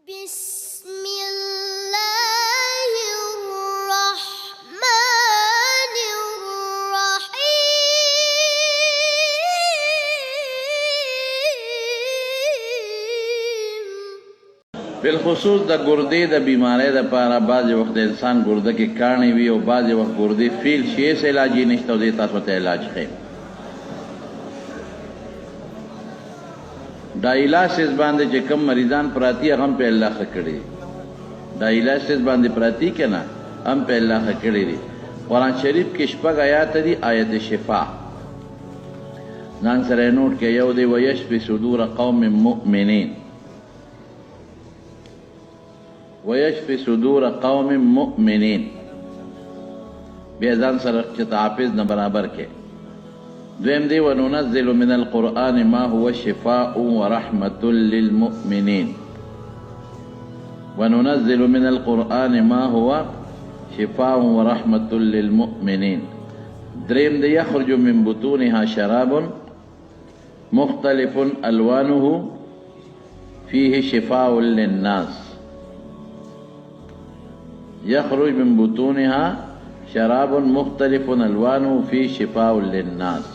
بسم الله الرحمن الرحيم. بالخصوص د ګردې د بیماری د پاره بعضې وخت د انسان ګرده کې کاڼې وي او بعضې وخت ګردې فیل شي هېڅ علاج یې نشته او زه تاسو ته علاج ښیم. ډایلاسیس باندې چې کوم مریضان پراتی هغه هم په الله ښه کړي دي. ډایلاسیس باندې پراتی که نه هم په الله ښه کړي دي. قرآن شریف کې شپږ آیات دي آیت شفا ځان سره یې نوټ کې یو دی ویشفي صدور قوم مؤمنین ويشفي صدور قوم مؤمنين بیا ځان سره چې حافظ نه برابر کې. دویم دی وننزل من القرآن ما هو شفاء ورحمة للمؤمنين وننزل من القرآن ما هو شفاء ورحمة للمؤمنين. دریم دی يخرج من بطونها شراب مختلف ألوانه فيه شفاء للناس. يخرج من بطونها شراب مختلف ألوانه فيه شفاء للناس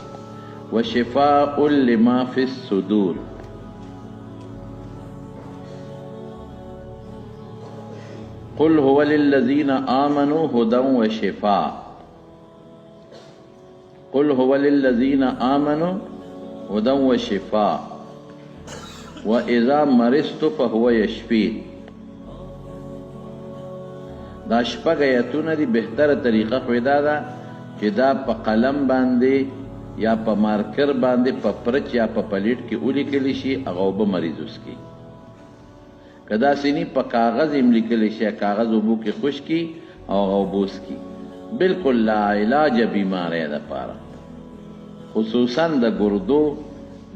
وشفاء لما في الصدور. قل هو للذين آمنوا هدى وشفاء. قل هو للذين آمنوا هدى وشفاء وإذا مرضت فهو يشفين. دا شپږ آیتونه دي. بهتره طریقه خو دا ده چې دا په قلم باندې یا په مارکر باندې په پرچ یا په پلیټ کې ولیکلی شي هغه اوبه مریض وڅکي. که داسې نه په کاغذ هم لیکلی شي کاغذ اوبو کې خشکي او هغه اوبه وڅکي. بلکل لا علاج بیماری دپاره خصوصا د ګردو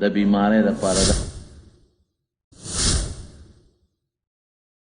د بیماری دپاره